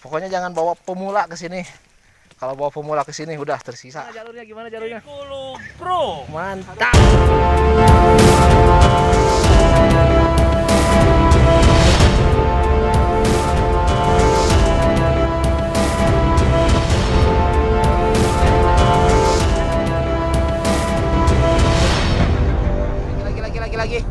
Pokoknya jangan bawa pemula ke sini. Kalau bawa pemula ke sini udah tersisa. Jalurnya gimana jalurnya? Bro, Mantap. Lagi.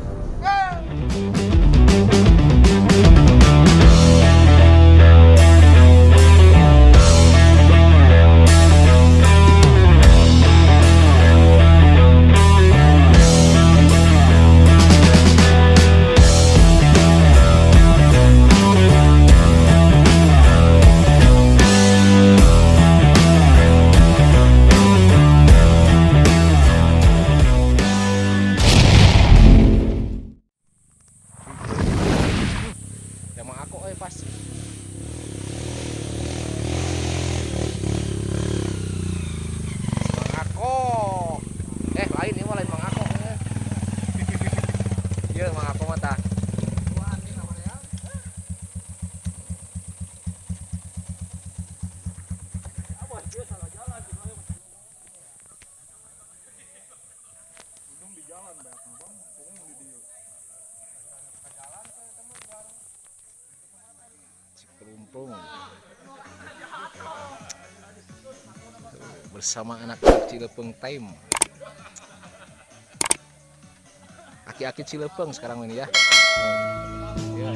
Pas Mang Ako lain ini mah lain Mang Ako iya Mang Ako mah tah Pelumpung bersama anak-anak Cilepeng Time. Aki-aki Cilepeng sekarang ini ya. Ya.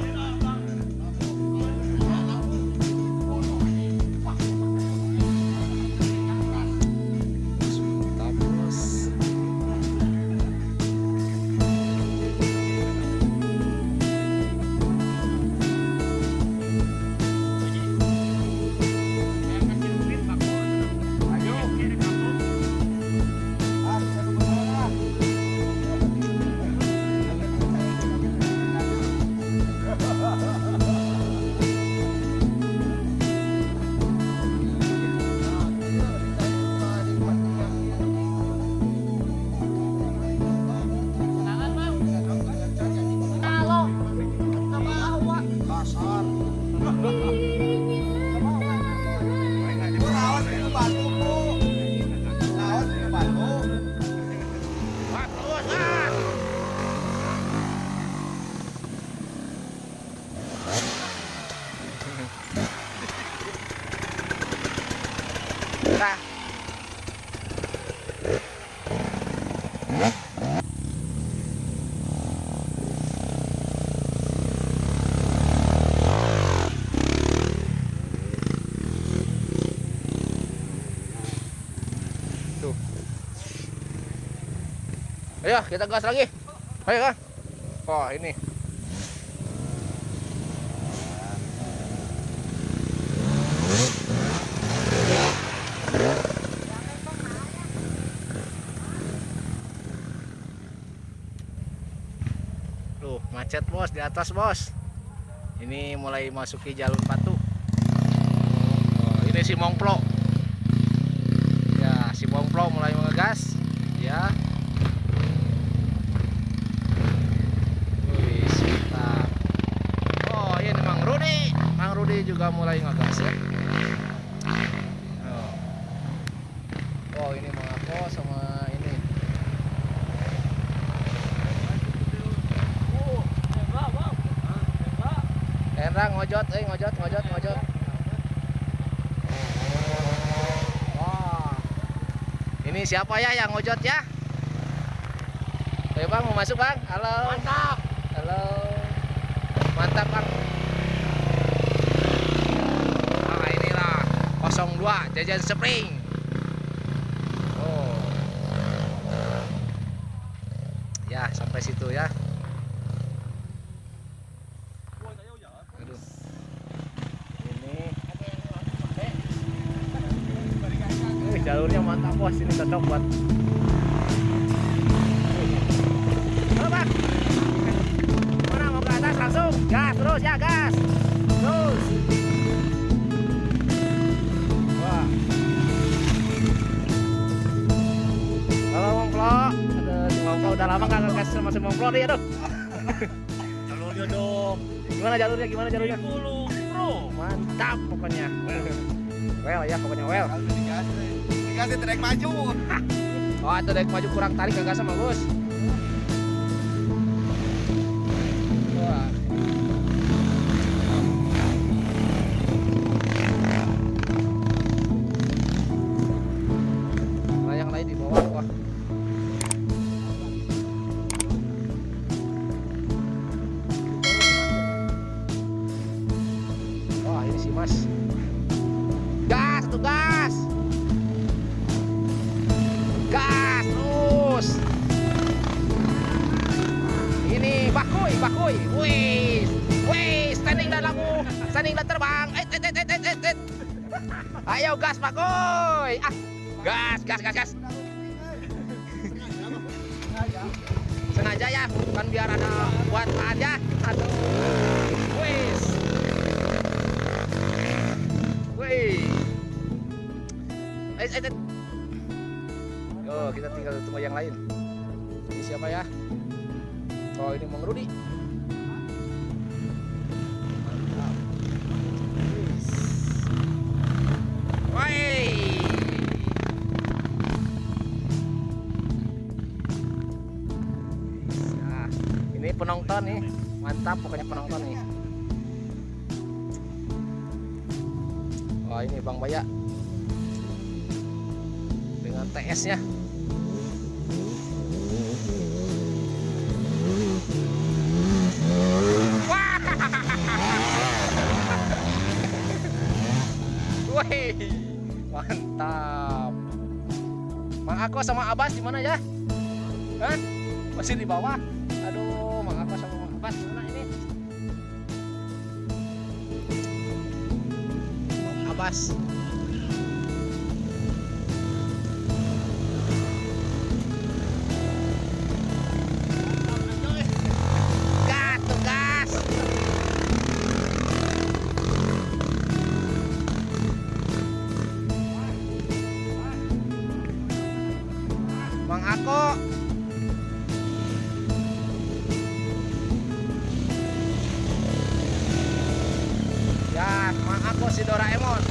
Tuh. Ayo kita gas lagi. Ayo kan. Oh ini. Tuh macet bos di atas bos. Ini mulai masuki jalur Patu. Oh, ini si Mongplo. Ya si Mongplo mulai mengegas. Ya. Wih mantap. Oh ini Mang Rudi. Mang Rudi juga mulai ngegas ya. Oh ini Mang Ako sama ini. Endang ngojot, ngojot. Wah. Ini siapa ya yang ngojot ya? Ayo Bang, mau masuk Bang? Halo. mantap. Halo. Mantap Bang. Nah inilah 02 Jajan Spring. Oh. Ya sampai situ ya. Aduh. Ini jalurnya mantap bos, ini cocok buat. Halo Bang. Mana mau ke atas langsung? Gas terus ya, gas. Terus. Wah. Halo Mongplo. Mongplo udah lama nggak ngegas sama si Mongplo nih, aduh. Jalurnya dong. Gimana jalurnya? Bro. Mantap pokoknya. Well ya pokoknya well. Dikasih trek maju. Oh itu dek maju kurang tarik gak sama Gus. Wah. Nah yang lain di bawah. Wah. Wah ini si Mas. Gas tuh gas. Gas terus. Ini bakuy. Wih, standing dah lagu, standing dah terbang. Ayo gas bakuy. Gas. Sengaja ya, kan biar ada buat aja. Aduh. Wih. Oh, kita tinggal tunggu yang lain. Ini siapa ya? Oh, ini Mang Rudi. Mantap. Woi. Nah, ini penonton nih. Mantap pokoknya penonton nih. Wah, ini Bang Baya. Dengan TS-nya. Wih, mantap. Mang Ako sama Abbas di mana ya? Hah? Masih di bawah. Aduh, Mang Ako sama Mang Abbas di mana ini? Mang Abbas. Mang Ako. Ya, Mang Ako si Doraemon.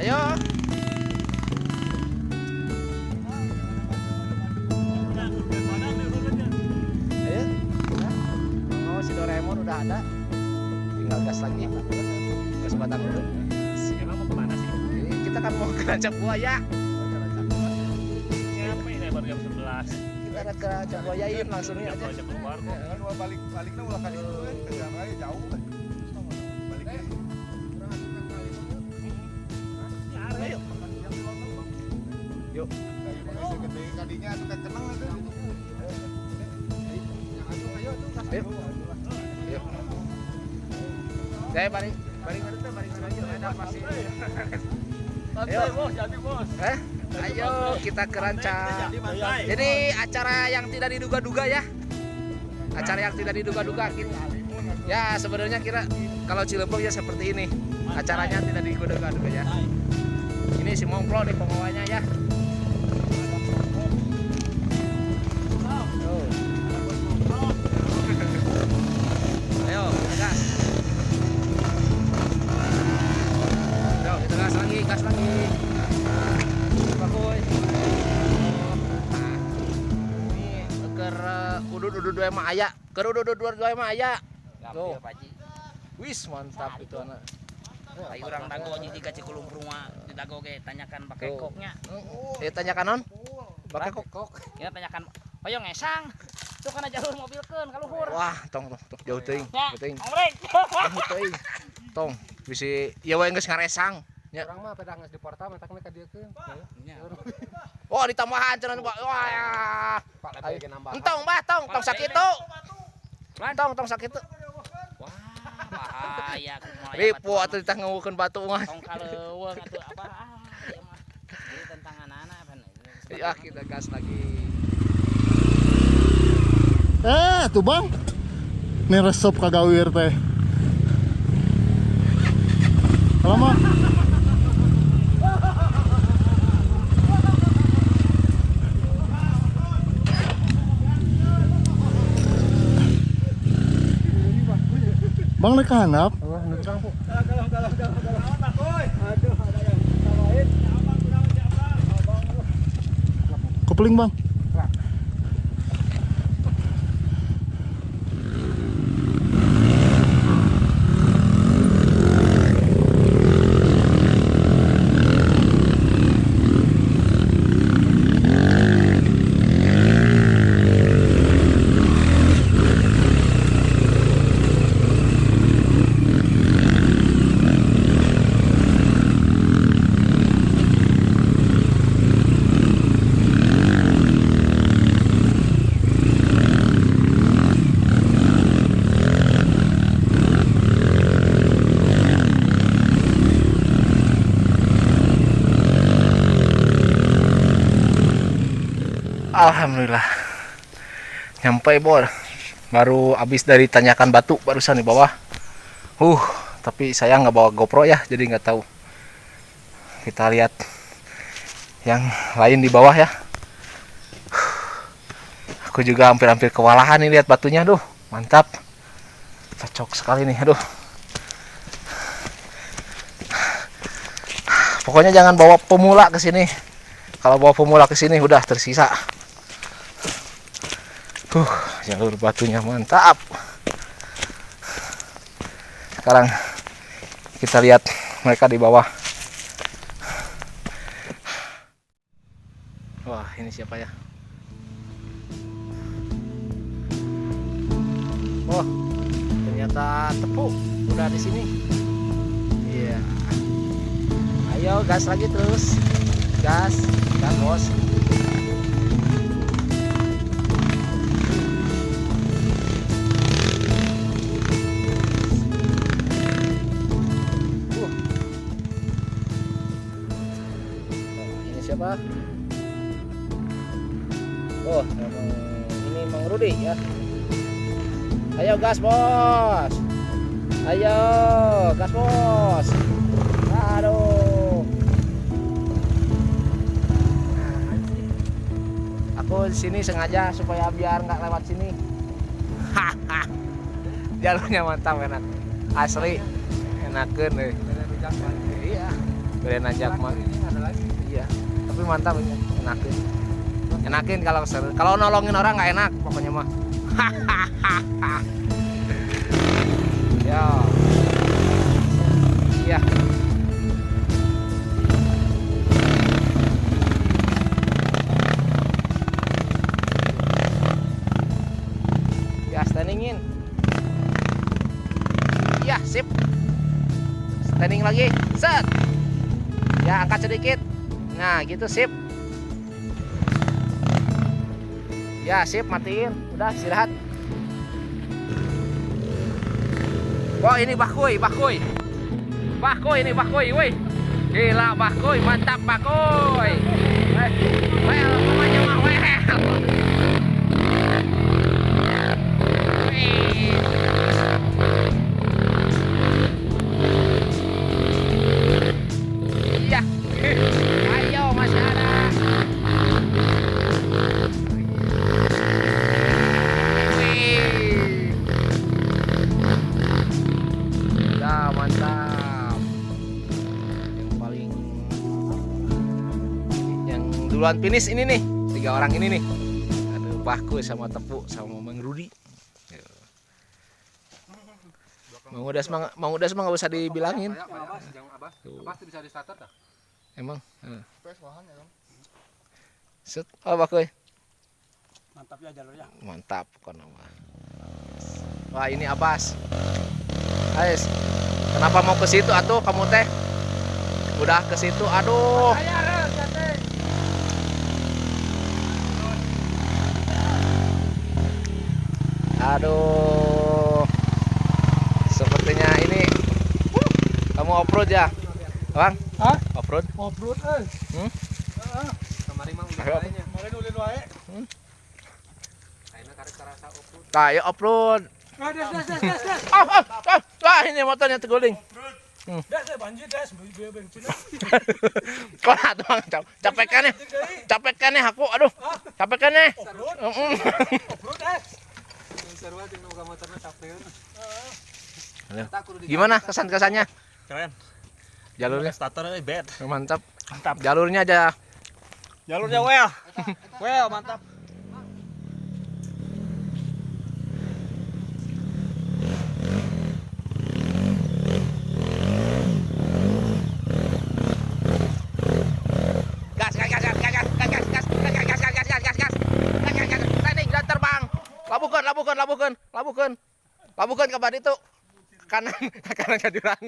Ayo. Ayo. Oh, si Doraemon udah ada. Tinggal gas lagi. Gas batang dulu. Emang mau kemana sih? Ini kita kan mau ke Rancak Buaya. Siapa ini baru jam 11? Kita ada ke Rancak Buayain langsung ini aja. Aja keluar kok. Kan baliknya ulah kali itu kan kerjaan aja jauh kan. Baliknya. Ayo. Yuk. Kayak gede kadinya suka kenang itu. Ayo tuh. Ayo. Yuk. Saya balik aja ada pasti. Ayo Bos, jadi bos. Ayo kita ke Rancak. Jadi acara yang tidak diduga-duga ya. Acara yang tidak diduga-duga kita. Ya sebenarnya kira kalau Cilebong ya seperti ini. Acaranya tidak diduga-duga ya. Ini si Mongklo nih pembawanya ya. Oh. Ayo gas. Ayo kita gas lagi. Bagus. Nah, ini ker udud dua mah aya. Ker udud dua mah aya. Tuh. Wis mantap itu anak. Ayo orang dago jika Cikulumprung mah di dago ge tanyakan pakai koknya. Tanyakan non? Pakai kok. Ya tanyakan hoyong ngesang. Tuh kana jalur mobilkeun ka luhur. Wah, tong jauh teuing. Omrek. Teuing. Tong bisi ieu we geus ngaresang. Ya. Orang mah pedang geus di portal matak mereka dieu keun. Oh, ditambahan cenah Pak. Wah. Pak lagi nambah. Entong tong sakitu. Tong sakitu. Wah, bahaya kumaha. Ripu atuh ditah ngeukeun batu mah. Tong kaleuweung atuh apa? Ieu mah. Jadi tantanganana pan. Ya, kita gas lagi. Tuh bang. Ini resep kagawir teh. Lama. Bang naik handap. Wah, nu tukang po. Kopling bang. Alhamdulillah nyampe bor, baru habis dari tanyakan batu barusan di bawah. Tapi saya nggak bawa GoPro ya, jadi nggak tahu. Kita lihat yang lain di bawah ya. Aku juga hampir-hampir kewalahan nih lihat batunya, duh mantap, cocok sekali nih, aduh. Pokoknya jangan bawa pemula ke sini. Kalau bawa pemula ke sini udah tersisa. Jalur batunya mantap. Sekarang kita lihat mereka di bawah. Wah, ini siapa ya? Oh, ternyata tepuk udah di sini. Iya. Ayo gas lagi terus. Gas bos. Ini siapa? Oh, ini Mang Rudi ya. Ayo gas bos. Ayo gas bos. Aduh. Aku di sini sengaja supaya biar nggak lewat sini. Jalurnya mantap, enak. Asli, enakeun deh. Iya. Beren nanjak mah. Iya. Tapi mantap ini, enakeun. Enakin kalau nolongin orang nggak enak pokoknya mah. Ya. Iya. Ya, standingin. Iya, sip. Standing lagi. Set. Ya, angkat sedikit. Nah, gitu sip. Ya, sip, matiin. Udah, istirahat. Wah, ini bakuy. Bakuy ini bakuy, woi. Gila bakuy, mantap bakuy. Well, namanya mah well. Iya. Ayo masyarakat. Mantap. Yang duluan finish ini nih, 3 orang ini nih. Aduh, Bahku sama Tepu sama Mang Rudi. Mang Udas mah nggak usah dibilangin. Abas bisa di starter dah. Emang. Set, oh Bahku. Mantap ya jalurnya. Mantap kan mah. Wah, ini Abbas. Guys, kenapa mau ke situ atuh kamu teh? Udah ke situ, aduh. Aduh. Sepertinya ini kamu off-road ya? Bang? Hah? Off-road? Off-road Kamari mah udah lainnya. Kemarin ulin wae. Ayeuna karek karasa off-road. Kayak off-road. Wah, ini motornya terguling. Das banjir das, bensin. Kok atuh Bang, capek kan nih aku, aduh. Capek kan nih. Off-road das. Sarua jeung nu motorna capek. Gimana kesan-kesannya? Keren. Jalurnya Starter bed. mantap. Mantap. Jalurnya aja. Jalurnya well. Well, mantap. Gas, gas, gas, gas, gas, gas, gas, gas, gas, gas, gas, gas, gas, gas, gas, gas. Gas. Landing dan terbang. Labuhkeun ke badi itu. Kanan ke jurang.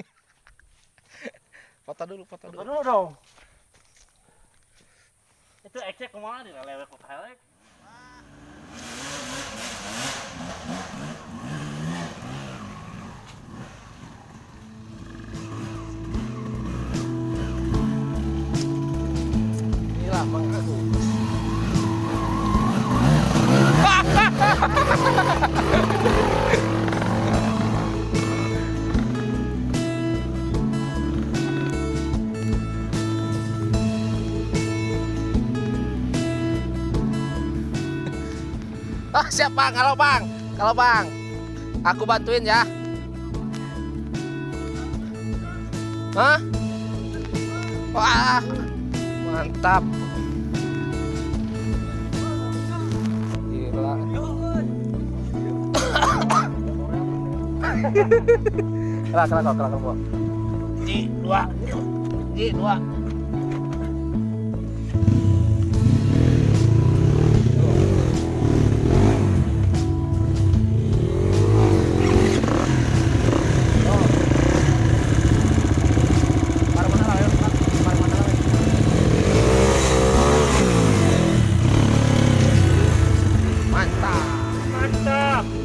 Foto dulu. Dulu dong. Itu eksek kemana nih? Lewat ke helek. Inilah Bang Aku. Siap Bang, kalau Bang, aku bantuin ya. Hah? Wah, mantap. Gila. Kelak, Bu. Ji, dua.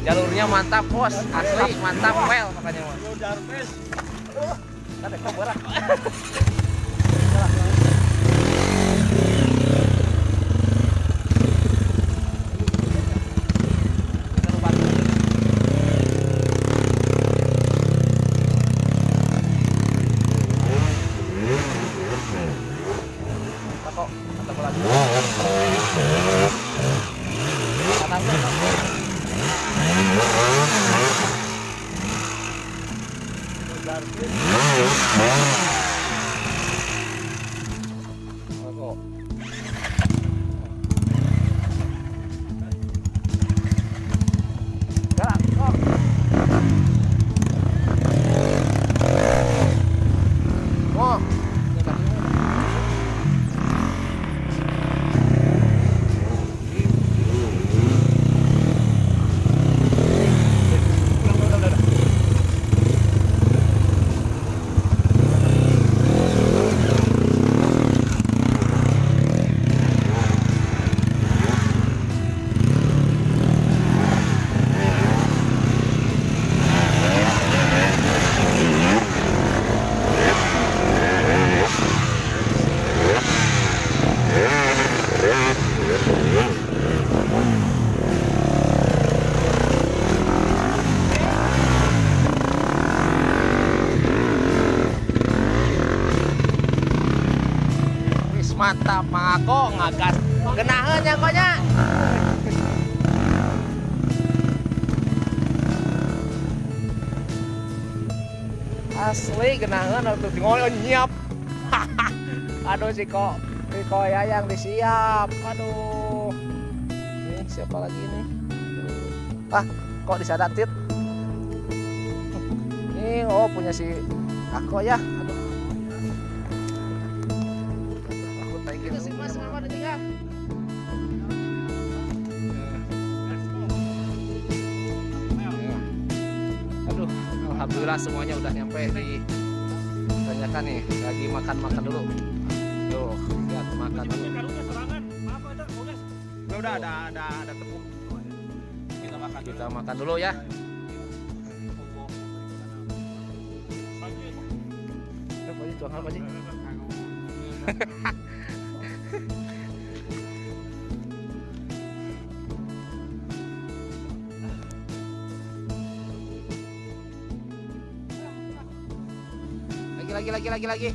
Jalurnya mantap bos, asli mantap well makanya mas. Ada kamera. Mantap Mang Ako ngagas genaheun nya konya. Asli genaheun atuh tinggal nyiap. Aduh si Ko Yayang disiap. Aduh. Ini siapa lagi ini? Ah, kok disadatit? Ini punya si Ako ya. Aduh. Mas, kenapa ditinggal? Aduh, alhamdulillah semuanya udah nyampe di tanyakan nih, lagi makan dulu. Tuh, lihat makan dulu. Udah ada tepung. Kita makan dulu ya. Apa sih tuang apa sih? Lagi.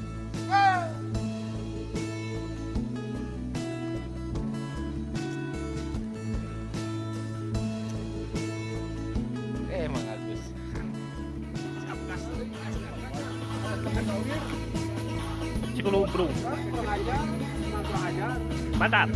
Mang Agus. Cikulumprung. Mantap.